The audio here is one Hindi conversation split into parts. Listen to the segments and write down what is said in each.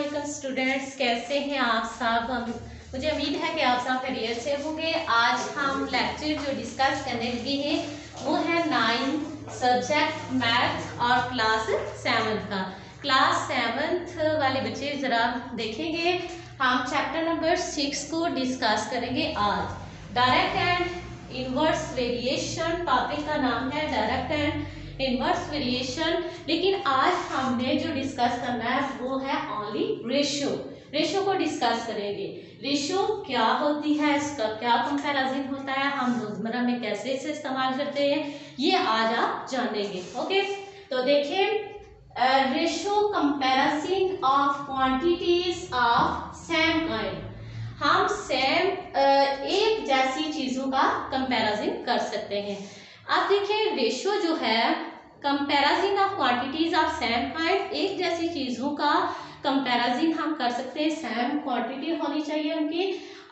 वालेकुम स्टूडेंट्स, कैसे हैं आप सब। मुझे उम्मीद है कि आप सब खैरियत से होंगे। आज हम लेक्चर जो डिस्कस करने लगे हैं वो है 9 सब्जेक्ट मैथ और क्लास 7 का। क्लास 7 वाले बच्चे ज़रा देखेंगे, हम चैप्टर नंबर 6 को डिस्कस करेंगे आज। Direct and inverse variation, topic का नाम है डायरेक्ट एंड इनवर्स वेरिएशन। लेकिन आज हमने जो डिस्कस करना है वो है ओनली रेशियो। रेशियो को डिस्कस करेंगे। रेशियो क्या होती है, इसका क्या कंपैरिजन होता है, हम रोजमर्रा में कैसे इसे इस्तेमाल करते हैं, ये आज आप जानेंगे। ओके, तो देखिए, ratio comparison of quantities of same kind. हम सेम एक जैसी चीजों का कंपैरिजन कर सकते हैं। अब देखिए, रेशियो जो है comparison of quantities of same kind, एक जैसी चीजों का कंपैरिजन हम कर सकते हैं, सेम क्वांटिटी होनी चाहिए उनकी।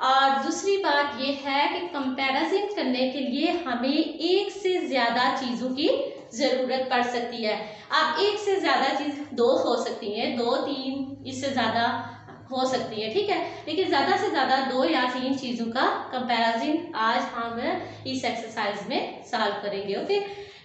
और दूसरी बात ये है कि कंपैरिजन करने के लिए हमें एक से ज्यादा चीजों की जरूरत पड़ सकती है। अब एक से ज्यादा चीज दो हो सकती है, 2 3 इससे ज्यादा हो सकती है, ठीक है। लेकिन ज्यादा से ज्यादा 2 या 3 चीजों का कंपैरिजन आज हम इस एक्सरसाइज में सॉल्व करेंगे। ओके,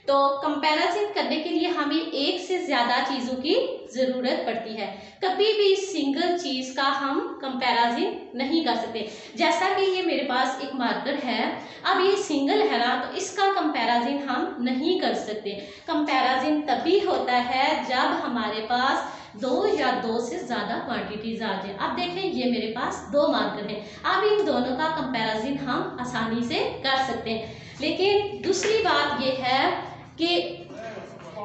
तो कंपैरिजन करने के लिए हमें एक से ज्यादा चीजों की जरूरत पड़ती है। कभी भी सिंगल चीज का हम कंपैरिजन नहीं कर सकते। जैसा कि ये मेरे पास एक मार्कर है, अब ये सिंगल है ना, तो इसका कंपैरिजन हम नहीं कर सकते। कंपैरिजन तभी होता है जब हमारे पास 2 या 2 से ज्यादा क्वांटिटीज आ जाए। अब देखें, ये मेरे पास 2 मार्कर हैं। अब इन दोनों का कंपैरिजन हम आसानी से कर सकते हैं। लेकिन दूसरी बात ये है कि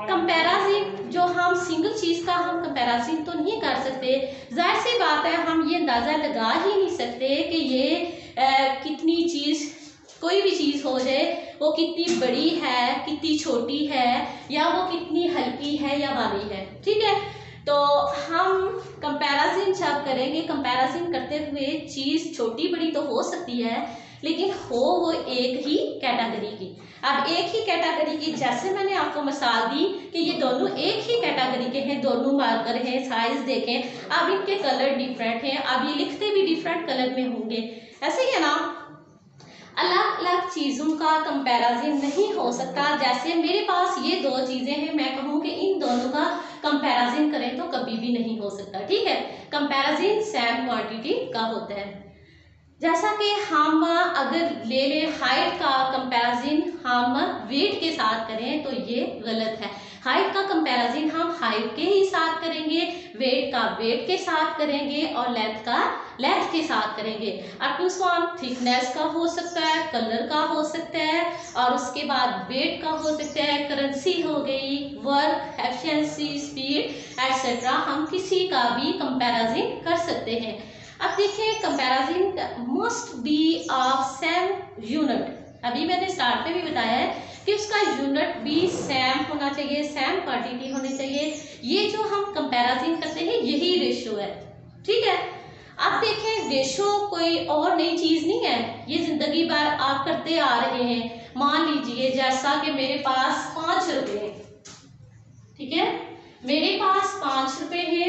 कंपैरिजन जो हम सिंगल चीज का हम कंपैरिजन तो नहीं कर सकते। जाहिर सी बात है, हम ये अंदाजा लगा ही नहीं सकते कि ये कितनी चीज, कोई भी चीज हो जाए, वो कितनी बड़ी है, कितनी छोटी है, या वो कितनी हल्की है या भारी है, ठीक है। तो हम कंपैरिजन जब करेंगे, कंपैरिजन करते हुए चीज छोटी बड़ी तो हो सकती है, लेकिन हो वो एक ही कैटेगरी की। अब एक ही कैटेगरी की, जैसे मैंने आपको मिसाल दी कि ये दोनों एक ही कैटेगरी के हैं, दोनों मार्कर हैं, साइज देखें, अब इनके कलर डिफरेंट हैं, अब ये लिखते भी डिफरेंट कलर में होंगे, ऐसे ही है ना। अलग अलग चीजों का कंपैरिजन नहीं हो सकता। जैसे मेरे पास ये 2 चीजें हैं, मैं कहूँ कि इन दोनों का कंपैरिजन करें तो कभी भी नहीं हो सकता, ठीक है। कंपैरिजन सेम क्वांटिटी का होता है। जैसा कि हम अगर ले लें हाइट का कंपैरिजन हम वेट के साथ करें तो ये गलत है। हाइट का कंपैरिजन हम हाइट के ही साथ करेंगे, वेट का वेट के साथ करेंगे, और लेंथ का लेंथ के साथ करेंगे। अप टू सम थिकनेस का हो सकता है, कलर का हो सकता है, और उसके बाद वेट का हो सकता है, करेंसी हो गई, वर्क, एफिशिएंसी, स्पीड एटसेट्रा। हम किसी का भी कंपैरिजन कर सकते हैं। अब देखिए, comparison must be of same unit. अभी मैंने स्टार्ट में भी बताया है कि उसका यूनिट भी सेम होना चाहिए, सेम क्वांटिटी होनी चाहिए। ये जो हम कंपैरिजन करते हैं यही रेशियो है, ठीक है। अब देखें, रेशियो कोई और नई चीज नहीं है, ये जिंदगी भर आप करते आ रहे हैं। मान लीजिए जैसा कि मेरे पास 5 रुपए, ठीक है, मेरे पास 5 रुपए है,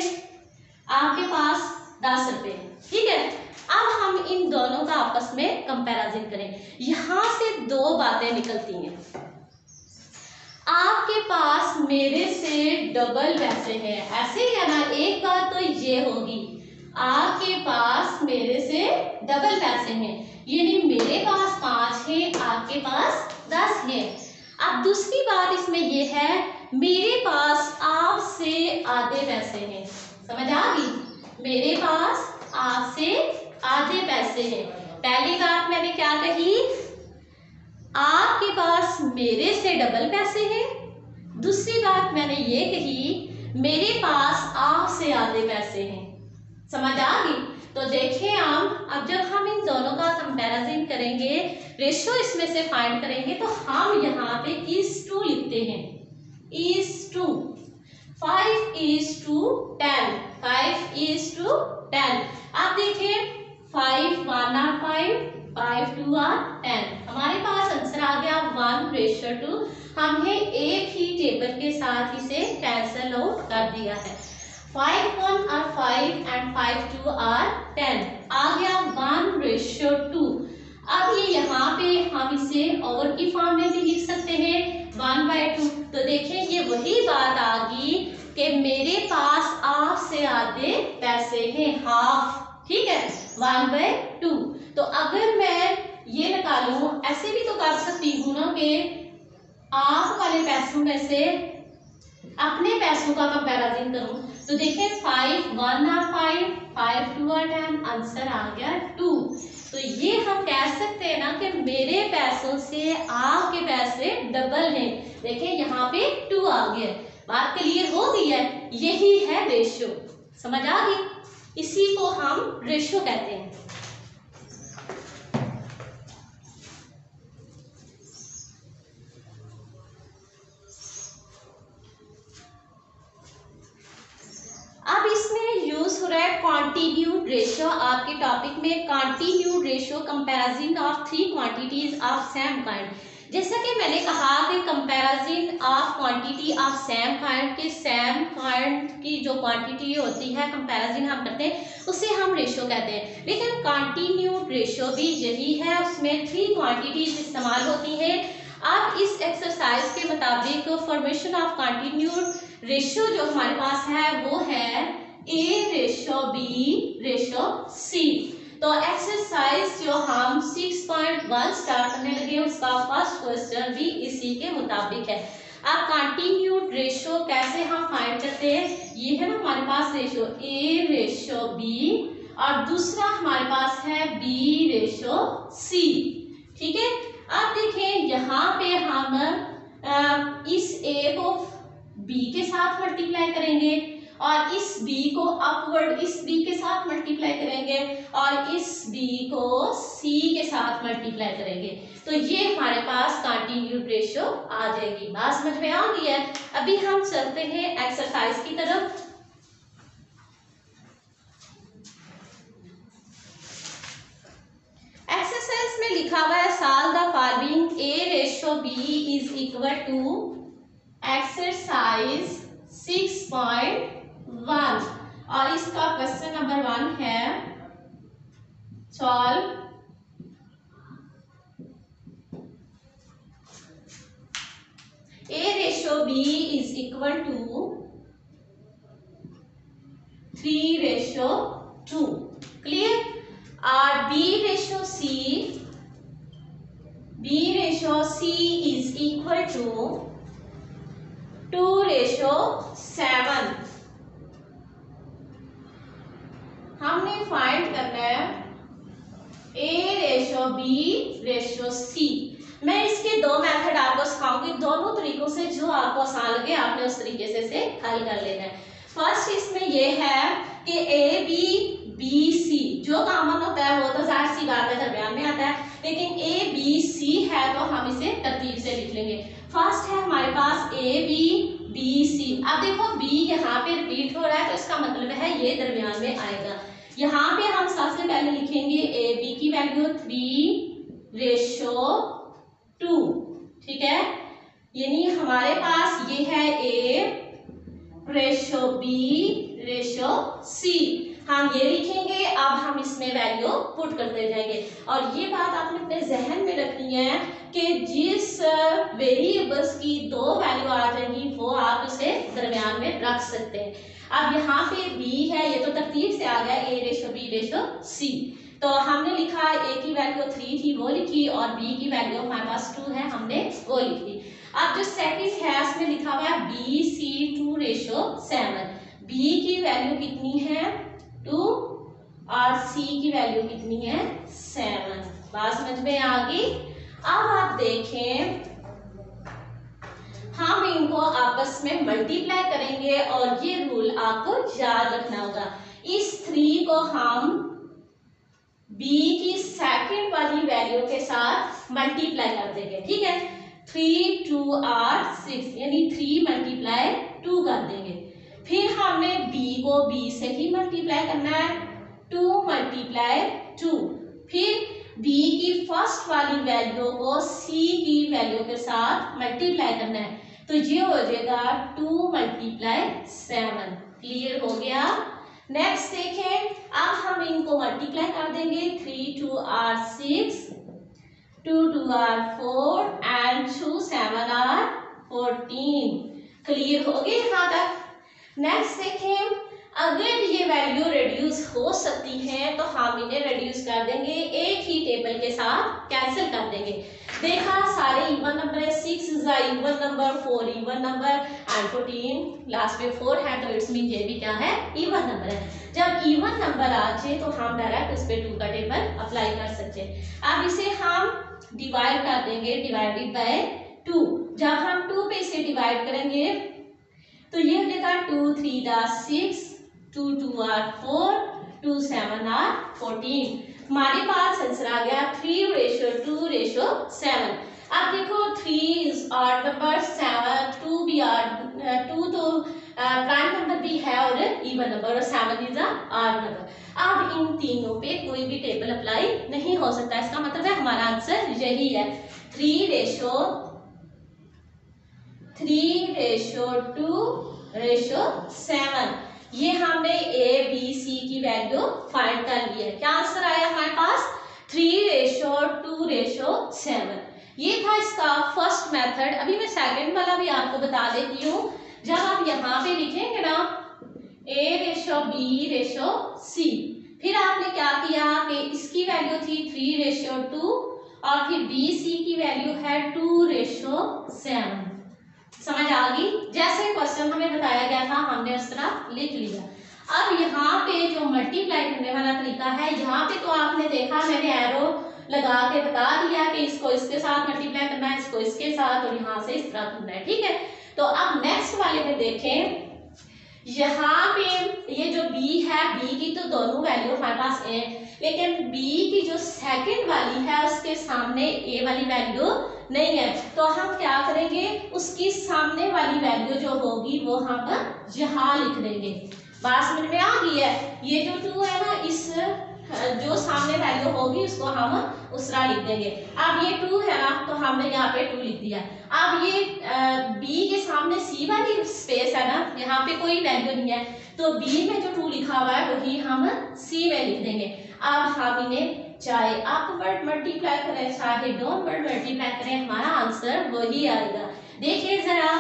आपके पास 10 रुपए, ठीक है। अब हम इन दोनों का आपस में कंपैरिजन करें। यहां से 2 बातें निकलती हैं। आपके पास मेरे से डबल पैसे हैं, ऐसे ही है ना। एक बात तो ये होगी, आपके पास मेरे से डबल पैसे हैं, यानी मेरे पास 5 है, आपके पास 10 है। अब दूसरी बात इसमें ये है, मेरे पास आपसे आधे पैसे हैं। समझ आ गई? मेरे पास आपसे आधे पैसे हैं। पहली बात मैंने क्या कही, आपके पास मेरे से डबल पैसे हैं। दूसरी बात मैंने ये कही, मेरे पास आपसे आधे पैसे हैं। समझ आ गई? तो देखें आप, अब जब हम इन दोनों का कंपैरिजन करेंगे, रेशियो इसमें से फाइंड करेंगे, तो हम यहाँ पे is to लिखते हैं, is to 5:10, 5:10। आप देखें, 5 1 are 5, 5 2 are 10। हमारे पास आंसर आ गया 1:2। हमने एक ही टेबल के साथ इसे कैंसल आउट कर दिया है। 5 1 और 5 5 and 5 2 are 10। आ गया 1:2। अब ये यहाँ पे हम इसे ओवर की फॉर्म में भी लिख सकते हैं 1/2। तो देखें ये वही बात आ गई कि मेरे पास हाफ से आधे पैसे हैं, हाफ, ठीक है, 1/2। तो अगर मैं ये निकालूं, ऐसे भी तो कर सकती हूँ ना कि हाफ वाले पैसों में से अपने पैसों का कंपैरिजन करूं। तो देखें 5 1 are 5, 5 2 are 10, आंसर आ गया 2। तो ये हम कह सकते हैं ना कि मेरे पैसों से आपके पैसे डबल हैं। देखें यहाँ पे 2 आ गया। बात क्लियर हो गई है? यही है रेशियो, समझ आ गई? इसी को हम रेशियो कहते हैं। अब इसमें यूज हो रहा है कॉन्टिन्यूड रेशियो। आपके टॉपिक में continued ratio, comparison of 3 quantities of same kind. जैसा कि मैंने कहा कि comparison of quantity of same kind के सेम काइंड की जो क्वांटिटी होती है कंपैरिजन हम करते हैं उसे हम रेशियो कहते हैं। लेकिन कॉन्टिन्यूड रेशियो भी यही है, उसमें 3 क्वांटिटीज इस्तेमाल होती हैं। अब इस एक्सरसाइज के मुताबिक फॉर्मेशन ऑफ कॉन्टिन्यूड रेशियो जो हमारे पास है वो है A:B:C। तो एक्सरसाइज जो हम 6.1 स्टार्ट करने लगे उसका फर्स्ट क्वेश्चन भी इसी के मुताबिक है। अब कॉन्टिन्यूड रेशियो कैसे हम फाइंड करते हैं? ये है ना हमारे पास रेशियो A:B और दूसरा हमारे पास है B:C, ठीक है। अब देखें यहाँ पे हम इस A को B के साथ मल्टीप्लाई करेंगे और इस B को अपवर्ड इस B के साथ मल्टीप्लाई करेंगे और इस B को C के साथ मल्टीप्लाई करेंगे। तो ये हमारे पास कॉन्टिन्यूड रेशियो आ जाएगी। बात समझ में आ गई है? अभी हम चलते हैं एक्सरसाइज की तरफ। एक्सरसाइज में लिखा हुआ है solve the following A:B is equal to exercise 6.1 और इसका क्वेश्चन नंबर 1 है solve A:B is equal to 3:2। Clear? और B:C इज इक्वल टू 2:7। हमने फाइंड करना है A:B:C। मैं इसके 2 मेथड आपको सिखाऊंगी, दोनों तरीकों से जो आपको आसान लगे आपने उस तरीके से हल कर लेना है। फर्स्ट इसमें यह है कि A:B:C जो कॉमन होता है वो तो जाहिर सी बात है दरमियान में आता है, लेकिन A:B:C है तो हम इसे तरतीब से लिख लेंगे। फर्स्ट है हमारे पास A:B:C। अब देखो B यहाँ पे रिपीट हो रहा है तो इसका मतलब है ये दरमियान में आएगा। यहाँ पे हम सबसे पहले लिखेंगे AB की वैल्यू 3:2, ठीक है। यानी हमारे पास ये है A:B:C। हम ये लिखेंगे। अब हम इसमें वैल्यू पुट करते जाएंगे और ये बात आपने अपने जहन में रखनी है कि जिस वेरिएबल्स की 2 वैल्यू आ जाएंगी वो आप उसे दरमियान में रख सकते हैं। अब यहाँ पे B है, ये तो तरतीब से आ गया A:B:C। तो हमने लिखा A की वैल्यू 3 थी वो लिखी और B की वैल्यू हमारे पास 2 है, हमने वो लिखी। अब जो सेकंड है उसमें लिखा हुआ है BC 2:7। B की वैल्यू कितनी है 2 और C की वैल्यू कितनी है 7। बात समझ में आ गई? अब आप देखें हम इनको आपस में मल्टीप्लाई करेंगे और ये रूल आपको याद रखना होगा। इस 3 को हम B की सेकंड वाली वैल्यू के साथ मल्टीप्लाई कर देंगे, ठीक है। 3 2 are 6 यानी 3 मल्टीप्लाई 2 कर देंगे। फिर हमने B को B से ही मल्टीप्लाई करना है 2 मल्टीप्लाई 2। फिर B की फर्स्ट वाली वैल्यू को C की वैल्यू के साथ मल्टीप्लाई करना है तो ये हो जाएगा 2 मल्टीप्लाई 7। क्लियर हो गया? नेक्स्ट देखें, अब हम इनको मल्टीप्लाई कर देंगे। 3 2 are 6, 2 2 are 4 and 2 7 are 14। Clear हो गए यहाँ तक। नेक्स्ट देखें, अगर ये वैल्यू रिड्यूस हो सकती है तो हम इन्हें रिड्यूस कर देंगे, एक ही टेबल के साथ कैंसिल कर देंगे। देखा सारे इवन नंबर है, 6 is a even number, 4 even number and 14 last में 4 है, तो इट्स मीन ये भी क्या है, इवन नंबर है। जब इवन नंबर आ जाए तो हम डायरेक्ट इस पे 2 का टेबल अप्लाई कर सकते हैं। अब इसे हम डिवाइड कर देंगे, डिवाइडेड बाय 2। जब हम 2 पे इसे डिवाइड करेंगे तो ये हो जाएगा 2 3 are 6, 2 2 are 4, 2 7 are 14। हमारे पास आंसर आ गया 3:2:7। अब देखो 3 इज ऑड नंबर, 7 2 भी ऑड, 2 तो प्राइम नंबर भी है और इवन नंबर, और 7 इज ऑड नंबर। अब इन तीनों पे कोई भी टेबल अप्लाई नहीं हो सकता, इसका मतलब है हमारा आंसर यही है 3:2:7। ये हमने ए बी सी की वैल्यू फाइंड कर ली है। क्या आंसर आया हमारे पास, 3:2:7। ये था इसका फर्स्ट मेथड। अभी मैं सेकंड वाला भी आपको बता देती हूँ। जब आप यहाँ पे लिखेंगे ना A:B:C, फिर आपने क्या किया कि इसकी वैल्यू थी 3:2 और फिर BC की वैल्यू है 2:7। समझ आ गई? जैसे क्वेश्चन हमें बताया गया था हमने उस तरह लिख लिया। अब यहाँ पे जो मल्टीप्लाई करने वाला तरीका है, यहाँ पे तो आपने देखा मैंने एरो लगा के बता दिया कि इसको इसके साथ मल्टीप्लाई करना है, इसको इसके साथ, और यहाँ से इस तरह करना है, ठीक है। तो अब नेक्स्ट वाले में देखें, यहाँ पे ये जो b है, b की तो दोनों वैल्यू हमारे पास है, लेकिन b की जो सेकंड वाली है उसके सामने a वाली वैल्यू नहीं है, तो हम क्या करेंगे, उसकी सामने वाली वैल्यू जो होगी वो हम यहाँ लिख देंगे। बात समझ में आ गई है? ये जो 2 है ना, इस जो सामने वैल्यू होगी उसको हम उस तरह लिख देंगे। अब ये 2 है ना, तो हमने यहाँ पे 2 लिख दिया। अब ये b के सामने c वाली स्पेस है ना, यहाँ पे कोई वैल्यू नहीं है, तो b में जो 2 लिखा हुआ है वही हम c में लिख देंगे। अब हम इन्हें चाहे अपवर्ड मल्टीप्लाई करें चाहे डाउनवर्ड मल्टीप्लाई करें, हमारा आंसर वही आएगा। देखिए जरा,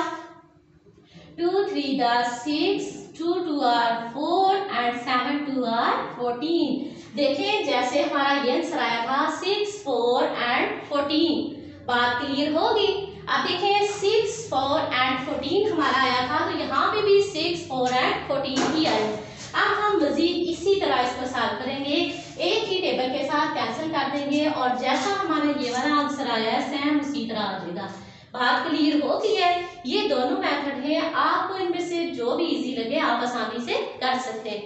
2 3 are 6, 2 2 are 4 and 7 2 are 14। देखिए जैसे हमारा ये आंसर आया था 6 4 and 14। बात क्लियर होगी? अब देखिए 6 4 and 14 हमारा आया था, तो यहाँ पे भी 6 4 and 14 ही आया। अब हम मजीद इसी तरह इसको सॉल्व करेंगे, एक ही टेबल के साथ कैंसिल कर देंगे और जैसा हमारा ये वाला आंसर आया है सेम उसी तरह आ जाएगा। बात क्लियर हो गई है? ये दोनों मेथड है, आपको इनमें से जो भी इजी लगे आप आसानी से कर सकते हैं।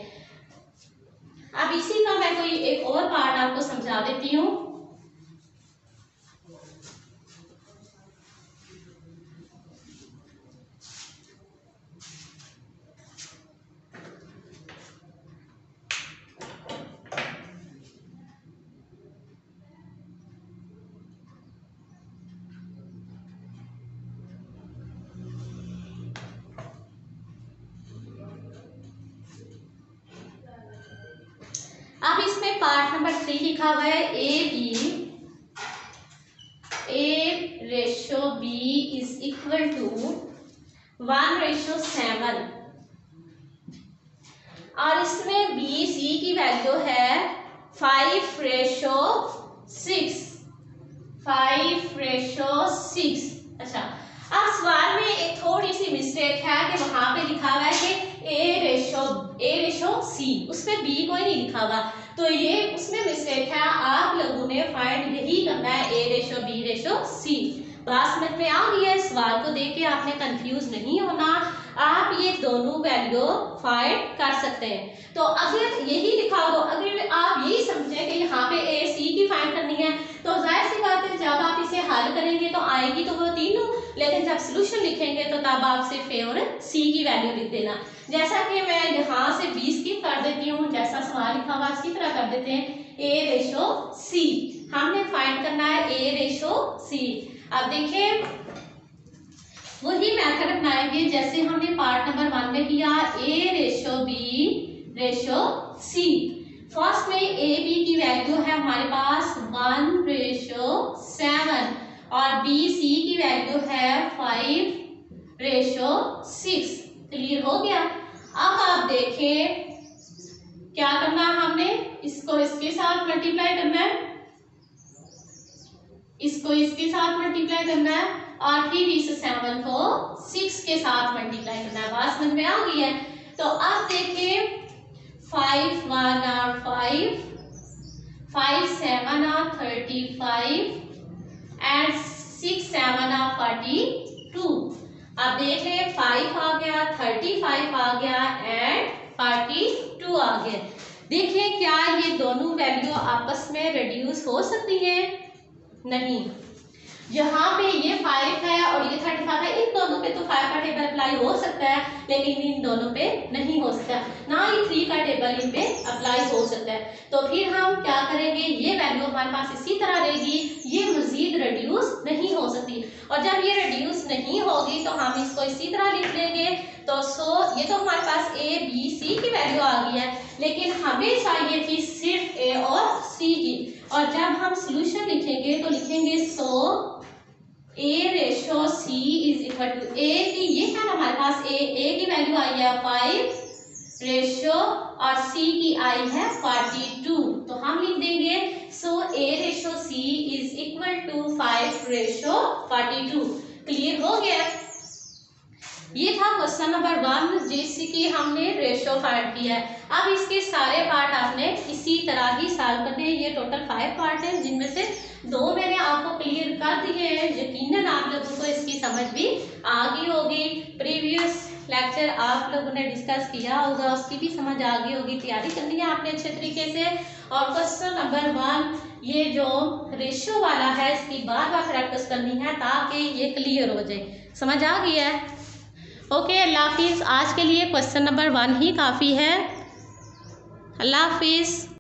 अब इसी का मैं कोई एक और पार्ट आपको समझा देती हूँ। अब इसमें पार्ट नंबर 3 लिखा हुआ है A:B is equal to 1:7 और इसमें BC की वैल्यू है 5:6। अच्छा, अब सवाल में एक थोड़ी सी मिस्टेक है कि वहां पे लिखा हुआ है कि A:C, उसमें B कोई नहीं लिखा हुआ, तो ये उसमें मिस्टेक है। आप लोगों ने फाइंड यही करना है A:B:C। बात समझ में आ गई है? सवाल को देख के आपने कंफ्यूज नहीं होना, आप ये दोनों वैल्यू फाइंड कर सकते हैं। तो अगर यही लिखा हो, अगर आप यही समझें कि यहाँ पे A C की फाइंड करनी है, तो जाहिर सी बात है जब आप इसे हल करेंगे तो आएगी तो वो तीनों, लेकिन जब सोल्यूशन लिखेंगे तो तब आप सिर्फ A और C की वैल्यू लिख देना। जैसा कि मैं यहाँ से 20 की कर देती हूँ, जैसा सवाल लिखा हुआ इसी तरह कर देते हैं A:C। हमने फाइंड करना है A:C। अब देखिए वही मेथड अपनाएंगे जैसे हमने पार्ट नंबर 1 में किया, A:B रेशो सी। फर्स्ट में ए बी की वैल्यू है हमारे पास 1:7 और बी सी की वैल्यू है 5:6। क्लियर हो गया। अब आप देखें क्या करना है, हमने इसको इसके साथ मल्टीप्लाई करना है, इसको इसके साथ मल्टीप्लाई करना है और फिर इस 7 को 6 के साथ मल्टीप्लाई करना है। बात समझ में आ गई है। तो अब देखें 5 1 are 5, 5 7 are 35 and 6 7 are 42। अब देख लें 5 आ गया, 35 आ गया एंड 42 आ गया। देखिए क्या ये दोनों वैल्यू आपस में रिड्यूस हो सकती है? नहीं। यहाँ पे ये 5 है और ये 35 है, इन दोनों पे तो 5 का टेबल अप्लाई हो सकता है, लेकिन इन दोनों पे नहीं हो सकता, ना ही 3 का टेबल इन पे अप्लाई हो सकता है। तो फिर हम क्या करेंगे, ये वैल्यू हमारे पास इसी तरह रहेगी, ये मजीद रिड्यूस नहीं हो सकती। और जब ये रिड्यूस नहीं होगी तो हम इसको इसी तरह लिख लेंगे। तो ये तो हमारे पास ए बी सी की वैल्यू आ गई है, लेकिन हमें चाहिए थी सिर्फ ए और सी की। और जब हम सोल्यूशन लिखेंगे तो लिखेंगे A/C इज इक्वल टू ए की, ये है ना हमारे पास ए की वैल्यू आई है 5 रेशो और सी की आई है 42। तो हम लिख देंगे A/C is equal to 5/42। Clear हो गया। ये था क्वेश्चन नंबर 1 जिसकी हमने रेशो फाइंड किया है। अब इसके सारे पार्ट आपने इसी तरह ही सॉल्व करने हैं। ये टोटल 5 पार्ट हैं, जिनमें से 2 मैंने आपको क्लियर कर दिए हैं। यकीनन आप लोगों को इसकी समझ भी आ गई होगी। प्रीवियस लेक्चर आप लोगों ने डिस्कस किया होगा, उसकी भी समझ आ गई होगी। तैयारी करनी है आपने अच्छे तरीके से। और क्वेश्चन नंबर 1 ये जो रेशो वाला है, इसकी बार बार प्रैक्टिस करनी है ताकि ये क्लियर हो जाए। समझ आ गई है? ओके, अल्लाह हाफिज़। आज के लिए क्वेश्चन नंबर 1 ही काफ़ी है। अल्लाह हाफिज़।